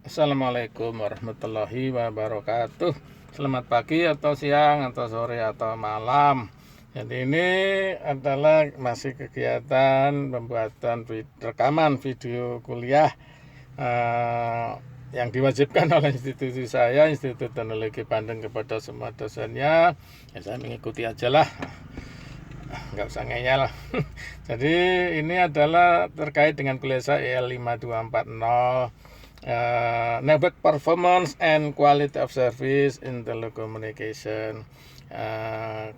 Assalamualaikum warahmatullahi wabarakatuh. Selamat pagi atau siang atau sore atau malam. Jadi ini adalah masih kegiatan pembuatan rekaman video kuliah yang diwajibkan oleh institusi saya, Institut Teknologi Bandung, kepada semua dosennya. Ya, saya mengikuti aja lah, nggak usah ngeyel. Jadi ini adalah terkait dengan kuliah saya EL 5240, Network Performance and Quality of Service in Telecommunication.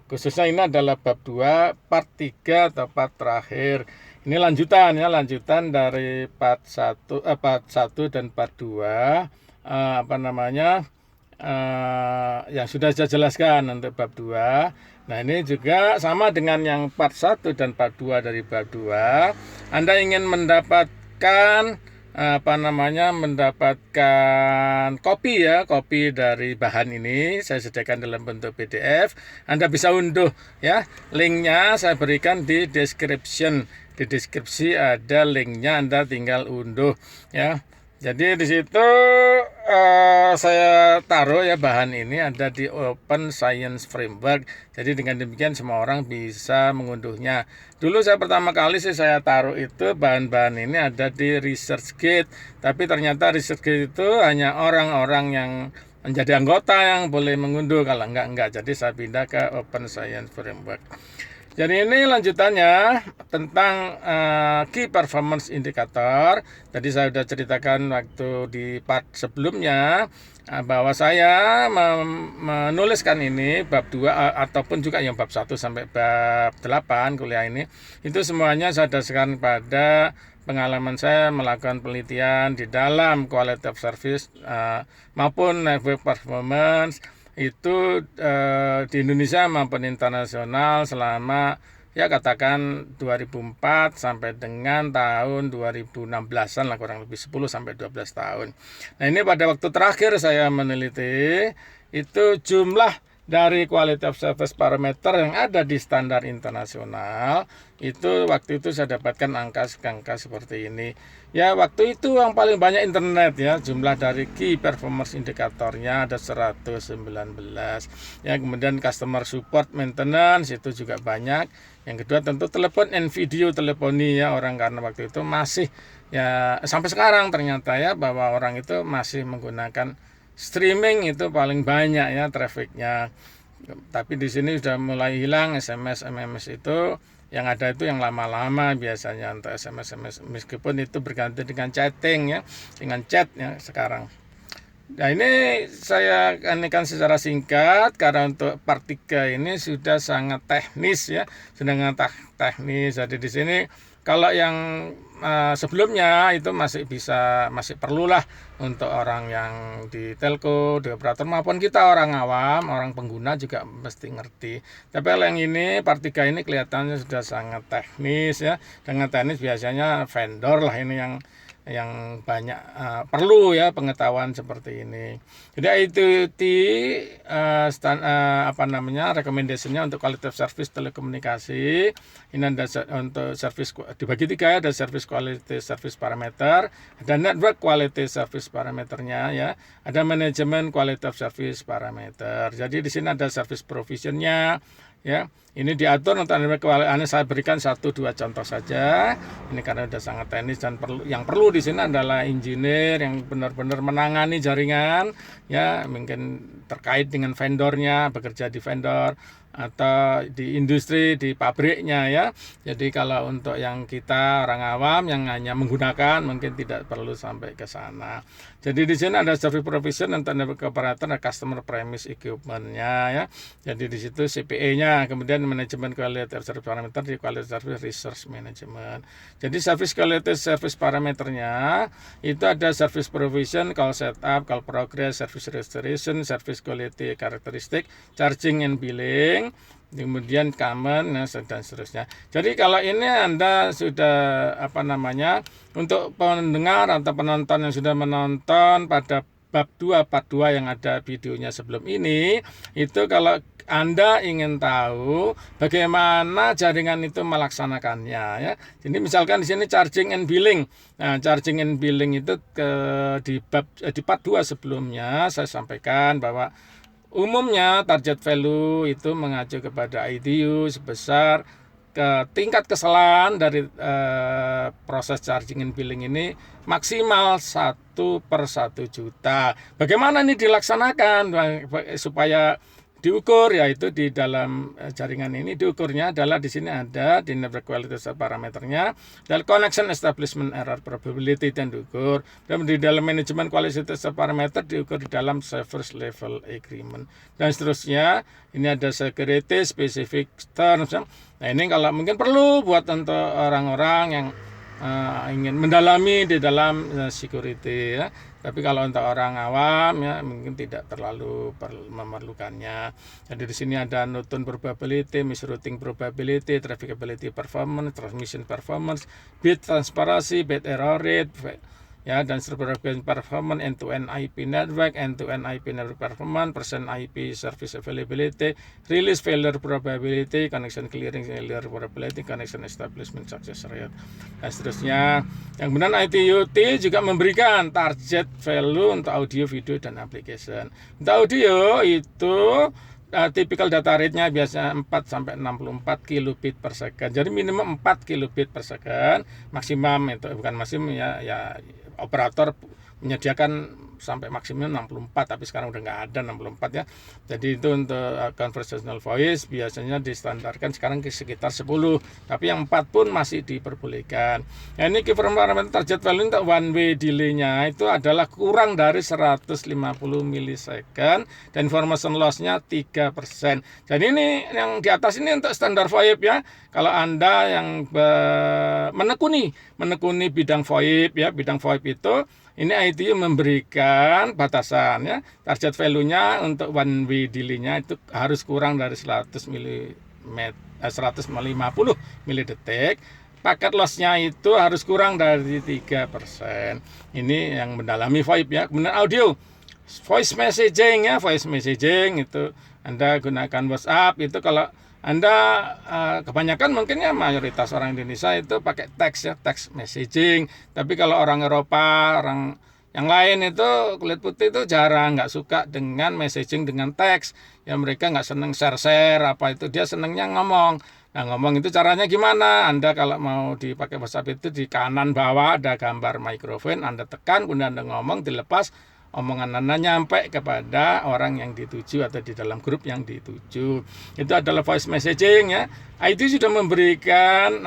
Khususnya ini adalah bab 2 part 3 atau part terakhir. Ini lanjutan ya, lanjutan dari part 1 dan part 2, yang sudah saya jelaskan untuk bab 2. Nah, ini juga sama dengan yang part 1 dan part 2 dari bab 2. Anda ingin mendapatkan mendapatkan kopi dari bahan ini saya sediakan dalam bentuk PDF. Anda bisa unduh ya, linknya saya berikan di deskripsi ada linknya, Anda tinggal unduh ya. Jadi di situ saya taruh ya, bahan ini ada di Open Science Framework. Jadi dengan demikian semua orang bisa mengunduhnya. Dulu saya pertama kali saya taruh itu bahan-bahan ini ada di ResearchGate, tapi ternyata ResearchGate itu hanya orang-orang yang menjadi anggota yang boleh mengunduh, kalau enggak. Jadi saya pindah ke Open Science Framework. Jadi ini lanjutannya tentang Key Performance Indicator. Tadi saya sudah ceritakan waktu di part sebelumnya bahwa saya menuliskan ini bab 2 ataupun juga yang bab 1 sampai bab 8 kuliah ini. Itu semuanya saya dasarkan pada pengalaman saya melakukan penelitian di dalam quality of service maupun network performance itu di Indonesia maupun internasional selama ya katakan 2004 sampai dengan tahun 2016-an lah, kurang lebih 10 sampai 12 tahun. Nah, ini pada waktu terakhir saya meneliti itu jumlah dari quality of service parameter yang ada di standar internasional, itu waktu itu saya dapatkan angka seperti ini. Ya, waktu itu yang paling banyak internet ya, jumlah dari key performance indikatornya ada 119. Ya, kemudian customer support maintenance itu juga banyak. Yang kedua tentu telepon and video teleponi ya, orang karena waktu itu masih ya sampai sekarang ternyata ya bahwa orang itu masih menggunakan streaming, itu paling banyak ya trafficnya. Tapi di sini sudah mulai hilang SMS, MMS itu. Yang ada itu yang lama-lama biasanya untuk SMS, meskipun itu berganti dengan chatting ya, dengan chat ya sekarang. Nah, ini saya anikan secara singkat karena untuk part 3 ini sudah sangat teknis ya, sangat teknis. Jadi di sini kalau yang sebelumnya itu masih perlulah untuk orang yang di telco, di operator maupun kita orang awam, orang pengguna juga mesti ngerti. Tapi kalau yang ini part 3 ini kelihatannya sudah sangat teknis ya. Dengan teknis biasanya vendor lah ini yang banyak perlu ya pengetahuan seperti ini. Jadi ITT recommendation-nya untuk quality of service telekomunikasi ini ada untuk service dibagi 3, ada service quality service parameter, ada network quality service parameternya ya, ada manajemen quality of service parameter. Jadi di sini ada service provision-nya ya. Ini diatur untuk saya berikan 1-2 contoh saja. Ini karena sudah sangat teknis dan yang perlu di sini adalah engineer yang benar-benar menangani jaringan ya, mungkin terkait dengan vendornya, bekerja di vendor atau di industri, di pabriknya ya. Jadi kalau untuk yang kita orang awam yang hanya menggunakan mungkin tidak perlu sampai ke sana. Jadi di sini ada service provision untuk network operator dan customer premise equipment-nya ya. Jadi di situ CPE-nya, kemudian manajemen quality service parameter di quality service resource management. Jadi service quality service parameternya itu ada service provision, call setup, call progress, service restoration, service quality characteristic, charging and billing, kemudian common dan seterusnya. Jadi kalau ini Anda sudah untuk pendengar atau penonton yang sudah menonton pada bab 2 part 2 yang ada videonya sebelum ini, itu kalau Anda ingin tahu bagaimana jaringan itu melaksanakannya ya. Jadi misalkan di sini charging and billing. Nah, charging and billing itu di part 2 sebelumnya saya sampaikan bahwa umumnya target value itu mengacu kepada ITU sebesar ke tingkat kesalahan dari proses charging and billing ini maksimal 1/1 juta. Bagaimana ini dilaksanakan supaya diukur, yaitu di dalam jaringan ini diukurnya adalah di sini ada di network quality parameternya dan connection establishment error probability dan diukur, dan di dalam manajemen quality parameter diukur di dalam service level agreement dan seterusnya. Ini ada security specific terms. Nah, ini kalau mungkin perlu buat untuk orang-orang yang ingin mendalami di dalam security ya. Tapi kalau untuk orang awam ya mungkin tidak terlalu memerlukannya. Jadi di sini ada node probability, misrouting probability, trafficability performance, transmission performance, bit transparency, bit error rate, ya, dan struktur performance, end-to-end IP network, end-to-end IP network performance, percent IP service availability, release failure probability, connection clearing failure probability, connection establishment success rate, dan seterusnya. Yang kemudian ITUT juga memberikan target value untuk audio, video, dan application. Untuk audio itu typical data rate-nya biasanya 4 sampai 64 kilobit per second. Jadi minimum 4 kilobit per second, maksimum itu bukan maksimum ya operator menyediakan sampai maksimum 64, tapi sekarang udah nggak ada 64 ya. Jadi itu untuk conversational voice biasanya distandarkan sekarang sekitar 10, tapi yang 4 pun masih diperbolehkan. Nah, ini key parameter target value untuk one way delay-nya itu adalah kurang dari 150 milisecond dan information loss-nya 3%. Jadi ini yang di atas ini untuk standar VoIP ya. Kalau Anda yang menekuni bidang VoIP ya, bidang VoIP itu ini ITU memberikan batasan ya, target value-nya untuk one way delay-nya itu harus kurang dari 150 milidetik. Paket loss-nya itu harus kurang dari 3%. Ini yang mendalami VoIP ya. Kemudian audio, voice messaging ya, voice messaging itu Anda gunakan WhatsApp itu kalau Anda kebanyakan mungkin ya mayoritas orang Indonesia itu pakai teks ya, teks messaging. Tapi kalau orang Eropa, orang yang lain itu kulit putih itu jarang, nggak suka dengan messaging dengan teks. Ya mereka nggak seneng share apa itu, dia senengnya ngomong. Nah, ngomong itu caranya gimana? Anda kalau mau dipakai WhatsApp itu di kanan bawah ada gambar mikrofon, Anda tekan, kemudian Anda ngomong, dilepas, omongan Anda nyampe kepada orang yang dituju atau di dalam grup yang dituju. Itu adalah voice messaging ya. IT sudah memberikan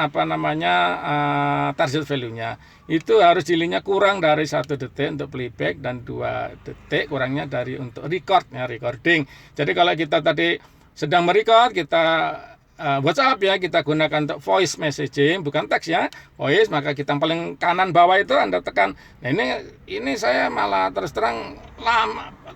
target value-nya. Itu harus delay-nya kurang dari 1 detik untuk playback dan 2 detik kurangnya dari untuk record ya, recording. Jadi kalau kita tadi sedang merecord, kita WhatsApp ya, kita gunakan untuk voice messaging, bukan teks ya, voice, maka kita yang paling kanan bawah itu Anda tekan. Nah, ini saya malah terus terang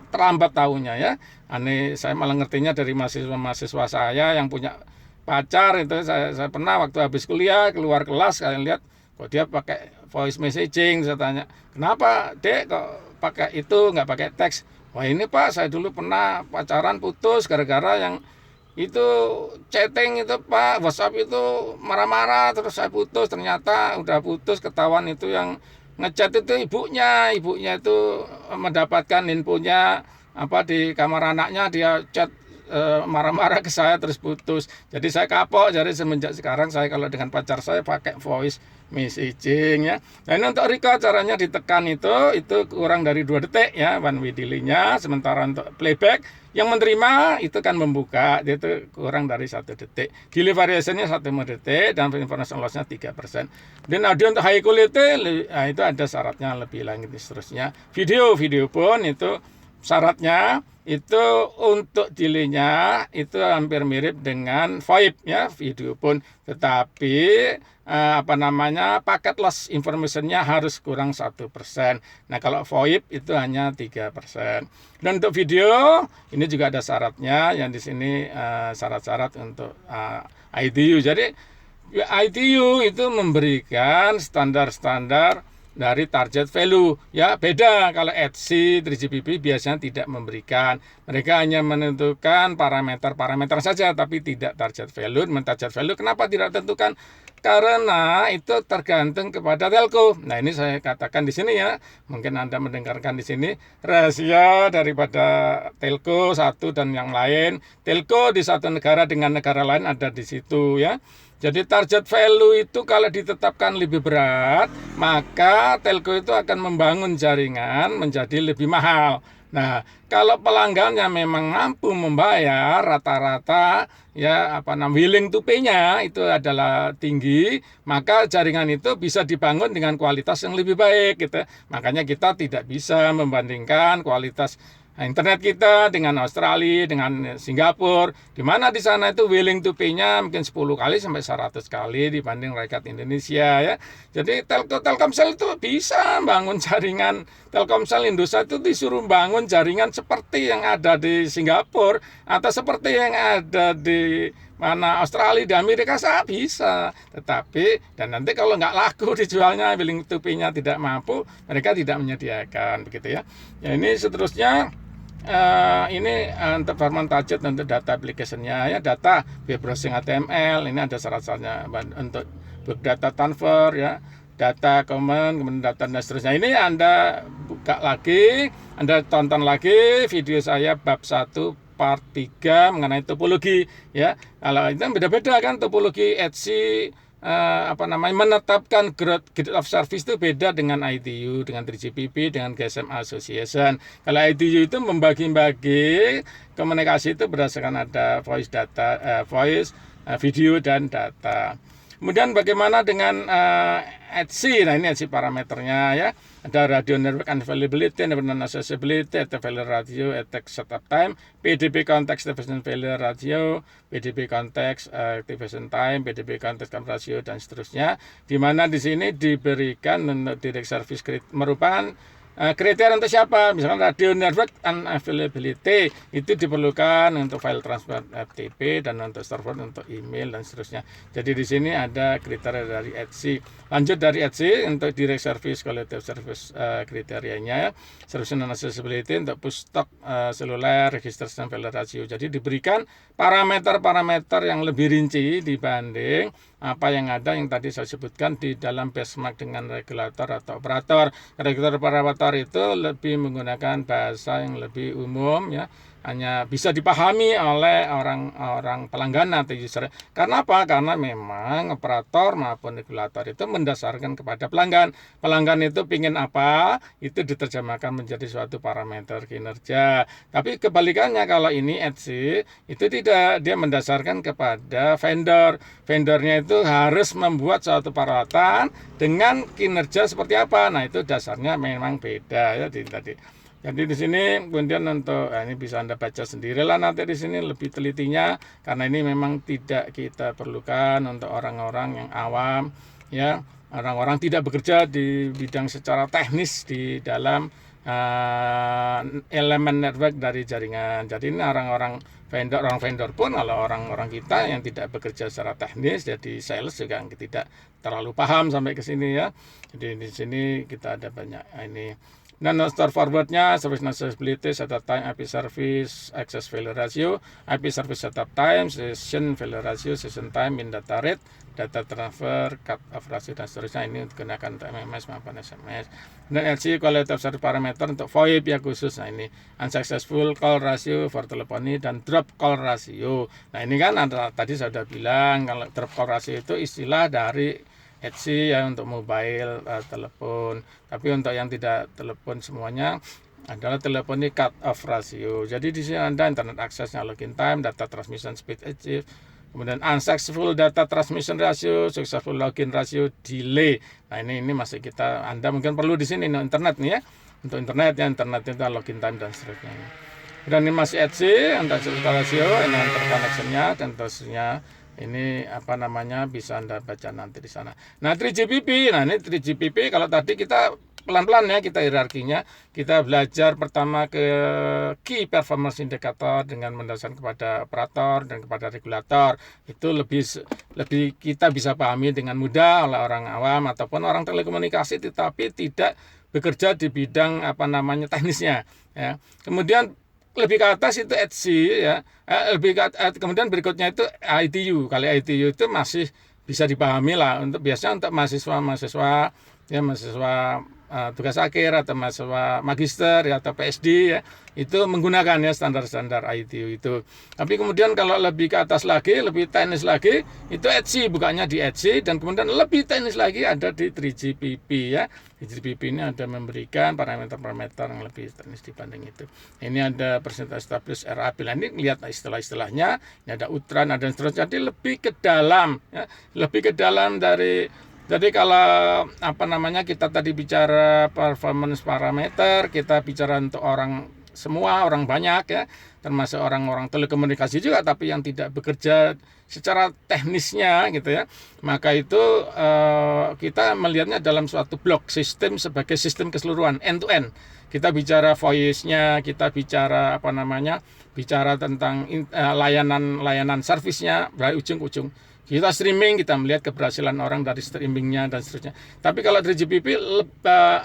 terlambat tahunya ya. Ini saya malah ngertinya dari mahasiswa saya yang punya pacar itu. Saya pernah waktu habis kuliah keluar kelas, kalian lihat kok dia pakai voice messaging. Saya tanya, kenapa Dek kok pakai itu nggak pakai teks? Wah, ini Pak, saya dulu pernah pacaran putus gara-gara yang itu chatting itu Pak, WhatsApp itu marah-marah, terus saya putus, ternyata udah putus ketahuan itu yang ngechat itu ibunya itu mendapatkan infonya di kamar anaknya, dia chat marah-marah ke saya terus putus. Jadi saya kapok, jadi semenjak sekarang saya kalau dengan pacar saya pakai voice messaging ya. Nah, ini untuk record caranya ditekan itu kurang dari 2 detik ya one way delay-nya. Sementara untuk playback yang menerima itu kan membuka itu kurang dari 1 detik. Delay variation-nya 1 detik dan information loss-nya 3%. Dan audio untuk high quality itu ada syaratnya lebih lanjut seterusnya. Video pun itu syaratnya itu untuk delay-nya itu hampir mirip dengan VoIP ya, video pun, tetapi paket loss information-nya harus kurang 1%. Nah, kalau VoIP itu hanya 3%. Dan untuk video ini juga ada syaratnya, yang di sini syarat-syarat untuk ITU. Jadi ITU itu memberikan standar-standar dari target value. Ya, beda kalau Etsy, 3GPP biasanya tidak memberikan. Mereka hanya menentukan parameter-parameter saja, tapi tidak target value. Target value kenapa tidak tentukan? Karena itu tergantung kepada telco. Nah, ini saya katakan di sini ya. Mungkin Anda mendengarkan di sini rahasia daripada telco satu dan yang lain. Telco di satu negara dengan negara lain ada di situ ya. Jadi target value itu kalau ditetapkan lebih berat, maka telco itu akan membangun jaringan menjadi lebih mahal. Nah, kalau pelanggannya memang mampu membayar rata-rata ya willing to pay-nya itu adalah tinggi, maka jaringan itu bisa dibangun dengan kualitas yang lebih baik gitu. Makanya kita tidak bisa membandingkan kualitas internet kita dengan Australia, dengan Singapura, di mana di sana itu willing to pay-nya mungkin 10 kali sampai 100 kali dibanding rakyat Indonesia ya. Jadi Telkomsel itu bisa bangun jaringan. Telkomsel Indosat itu disuruh bangun jaringan seperti yang ada di Singapura atau seperti yang ada di mana Australia, di Amerika bisa. Tetapi dan nanti kalau nggak laku dijualnya, willing to pay-nya tidak mampu, mereka tidak menyediakan begitu ya. Ya ini seterusnya. Ini untuk format target untuk data application-nya ya, data web browsing HTML, ini ada syarat-syaratnya untuk big data transfer ya, data common, kemudian data dan seterusnya. Ini Anda buka lagi, Anda tonton lagi video saya bab 1 part 3 mengenai topologi ya. Kalau itu beda-beda kan topologi Etsy menetapkan grade of service itu beda dengan ITU, dengan 3GPP, dengan GSM Association. Kalau ITU itu membagi-bagi komunikasi itu berdasarkan ada voice data, video dan data. Kemudian bagaimana dengan Etsy? Nah ini Etsy parameternya ya. Ada radio network availability, non accessibility, attack failure ratio, attack setup time, PDB context activation failure ratio, PDB context activation time, PDB context ratio dan seterusnya. Di mana di sini diberikan untuk direct service merupakan kriteria untuk siapa? Misalkan radio network unavailability itu diperlukan untuk file transfer FTP dan untuk server untuk email dan seterusnya. Jadi di sini ada kriteria dari Etsy. Lanjut dari Etsy untuk direct service, quality service kriterianya, service non accessibility untuk push stock seluler, registration failure ratio. Jadi diberikan parameter-parameter yang lebih rinci dibanding apa yang ada yang tadi saya sebutkan di dalam benchmark dengan regulator atau operator. Regulator itu lebih menggunakan bahasa yang lebih umum ya, hanya bisa dipahami oleh orang pelanggan atau user. Karena apa? Karena memang operator maupun regulator itu mendasarkan kepada pelanggan. Pelanggan itu ingin apa? Itu diterjemahkan menjadi suatu parameter kinerja. Tapi kebalikannya kalau ini Etsy itu tidak, dia mendasarkan kepada vendor. Vendornya itu harus membuat suatu peralatan dengan kinerja seperti apa. Nah, itu dasarnya memang beda ya tadi. Jadi di sini kemudian untuk ini bisa Anda baca sendirilah nanti di sini lebih telitinya, karena ini memang tidak kita perlukan untuk orang-orang yang awam ya, orang-orang tidak bekerja di bidang secara teknis di dalam elemen network dari jaringan. Jadi ini orang vendor pun, kalau orang-orang kita yang tidak bekerja secara teknis, jadi sales juga tidak terlalu paham sampai ke sini ya. Jadi di sini kita ada banyak ini. Dan store forwardnya, service accessibility, setup time, IP service, access failure ratio, IP service setup time, session failure ratio, session time, min data rate, data transfer, cut off ratio dan seterusnya. Ini digunakan untuk MMS maupun SMS. Dan LC quality of service parameter untuk VoIP ya khusus. Nah ini unsuccessful call ratio for teleponi dan drop call ratio. Nah ini kan tadi saya sudah bilang kalau drop call ratio itu istilah dari Etsy ya untuk mobile telepon. Tapi untuk yang tidak telepon semuanya adalah teleponi cut off ratio. Jadi di sini Anda internet aksesnya, login time, data transmission speed achieve, kemudian unsuccessful data transmission ratio, successful login ratio, delay. Nah ini masih kita, Anda mungkin perlu di sini internet nih ya. Untuk internet ya, internet itu login time dan seterusnya. Dan ini masih Etsy, unsuccessful ratio, ini interconnection-nya dan terusnya. Ini bisa Anda baca nanti di sana. Nah 3GPP, nah ini 3GPP kalau tadi kita pelan-pelan ya kita hierarkinya. Kita belajar pertama ke key performance indicator dengan mendasarkan kepada operator dan kepada regulator. Itu lebih kita bisa pahami dengan mudah oleh orang awam ataupun orang telekomunikasi tetapi tidak bekerja di bidang teknisnya ya. Kemudian lebih ke atas itu HC ya. Kemudian berikutnya itu ITU. Kali ITU itu masih bisa dipahami lah biasanya untuk mahasiswa ya, mahasiswa tugas akhir atau mahasiswa magister ya, atau PSD ya, itu menggunakan ya standar-standar ITU itu. Tapi kemudian kalau lebih ke atas lagi, lebih teknis lagi, itu ETSI, bukannya di ETSI, dan kemudian lebih teknis lagi ada di 3GPP ya. 3GPP ini ada memberikan parameter-parameter yang lebih teknis dibanding itu. Ini ada persentage established RAB. Nah, ini lihat istilah-istilahnya, ini ada UTRAN, ada seterusnya. Jadi lebih ke dalam ya, lebih ke dalam dari. Jadi kalau kita tadi bicara performance parameter, kita bicara untuk semua orang banyak ya, termasuk orang-orang telekomunikasi juga, tapi yang tidak bekerja secara teknisnya gitu ya. Maka itu kita melihatnya dalam suatu blok sistem sebagai sistem keseluruhan end to end. Kita bicara voice-nya, kita bicara bicara tentang layanan servisnya dari ujung ke ujung. Kita streaming, kita melihat keberhasilan orang dari streamingnya dan seterusnya. Tapi kalau 3GPP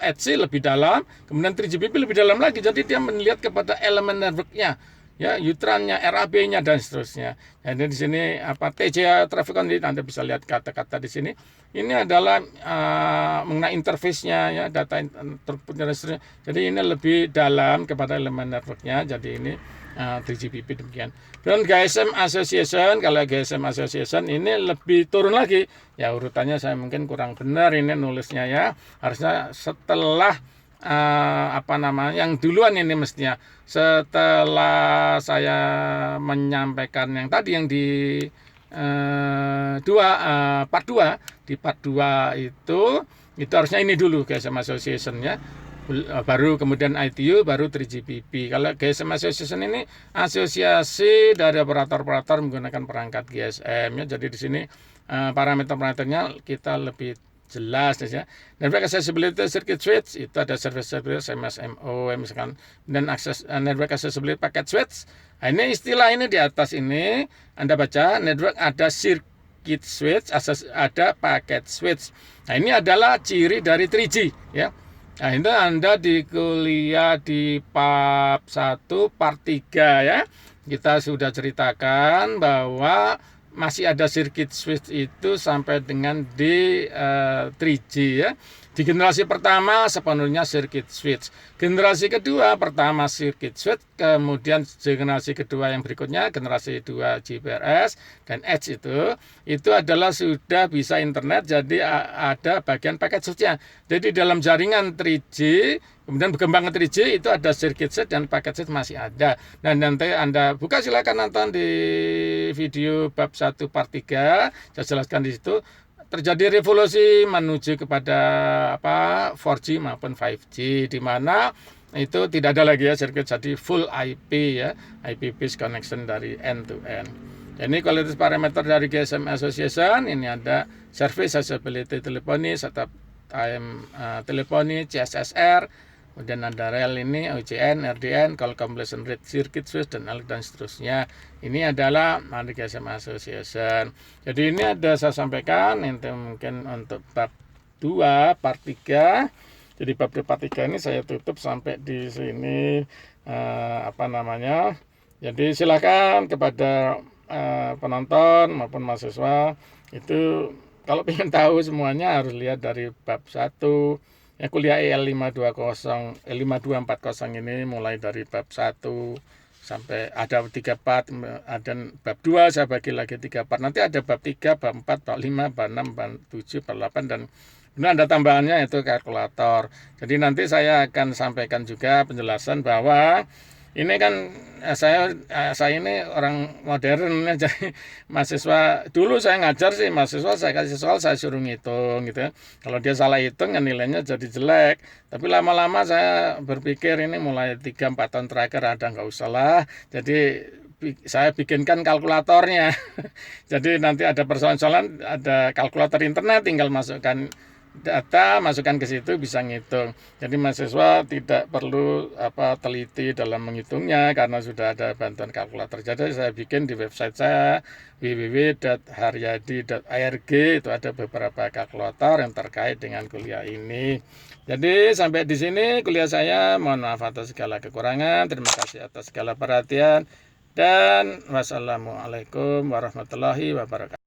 ETSI lebih dalam, kemudian 3GPP lebih dalam lagi. Jadi dia melihat kepada elemen network-nya, ya, UTRAN-nya, RAB-nya dan seterusnya. Jadi di sini TCA traffic conduit, Anda bisa lihat kata-kata di sini. Ini adalah mengenai interface-nya, ya, data throughput-nya dan seterusnya. Jadi ini lebih dalam kepada elemen network-nya. Jadi ini 3GPP demikian. Dan GSM Association, kalau GSM Association ini lebih turun lagi. Ya urutannya saya mungkin kurang benar ini nulisnya ya. Harusnya setelah yang duluan ini mestinya. Setelah saya menyampaikan yang tadi yang di part 2, di part 2 itu harusnya ini dulu GSM Association ya. Baru kemudian ITU, baru 3GPP. Kalau GSM Association ini asosiasi dari operator-operator menggunakan perangkat GSM ya. Jadi di sini parameter-parameternya kita lebih jelas ya. Network Accessibility Circuit Switch itu ada service MSMO misalkan, dan Network Accessibility Packet Switch. Nah, ini istilah ini di atas ini Anda baca network ada circuit switch, ada packet switch. Nah, ini adalah ciri dari 3G ya. Nah, itu Anda di kuliah di bab 1 part 3 ya. Kita sudah ceritakan bahwa masih ada circuit switch itu sampai dengan di 3G ya. Di generasi pertama sepenuhnya circuit switch. Generasi kedua pertama circuit switch, kemudian generasi kedua yang berikutnya generasi 2 GPRS dan Edge itu adalah sudah bisa internet, jadi ada bagian paket switch-nya. Jadi dalam jaringan 3G kemudian berkembang ke 3G itu ada circuit switch dan paket switch masih ada. Dan nanti Anda buka, silakan nonton di video bab 1 part 3, saya jelaskan di situ. Terjadi revolusi menuju kepada 4G maupun 5G, di mana itu tidak ada lagi ya sirkuit, jadi full IP ya, IP based connection dari end to end. Ini kualitas parameter dari GSM Association, ini ada service accessibility telephony, setup time telephony, CSSR, kemudian ada rel ini OCN, RDN, call completion rate, circuit switch dan seterusnya. Ini adalah dari GSM Association. Jadi ini ada saya sampaikan itu mungkin untuk bab 2 part 3. Jadi bab 2 part 3 ini saya tutup sampai di sini Jadi silakan kepada penonton maupun mahasiswa itu kalau ingin tahu semuanya harus lihat dari bab 1 ya, kuliah EL 540 ini mulai dari bab 1 sampai ada 3 part, ada bab 2 saya bagi lagi 3 part. Nanti ada bab 3, bab 4, bab 5, bab 6, bab 7, bab 8 dan kemudian ada tambahannya yaitu kalkulator. Jadi nanti saya akan sampaikan juga penjelasan bahwa ini kan saya ini orang modern ya, jadi mahasiswa dulu saya ngajar sih mahasiswa, saya kasih soal saya suruh ngitung gitu ya. Kalau dia salah hitung ya nilainya jadi jelek. Tapi lama-lama saya berpikir ini mulai 3-4 tahun terakhir ada nggak usah lah. Jadi saya bikinkan kalkulatornya. Jadi nanti ada persoalan-persoalan, ada kalkulator internet, tinggal masukkan data, masukkan ke situ bisa ngitung. Jadi mahasiswa tidak perlu teliti dalam menghitungnya karena sudah ada bantuan kalkulator. Jadi saya bikin di website saya www.haryadi.org, itu ada beberapa kalkulator yang terkait dengan kuliah ini. Jadi sampai di sini kuliah saya. Mohon maaf atas segala kekurangan. Terima kasih atas segala perhatian dan wassalamualaikum warahmatullahi wabarakatuh.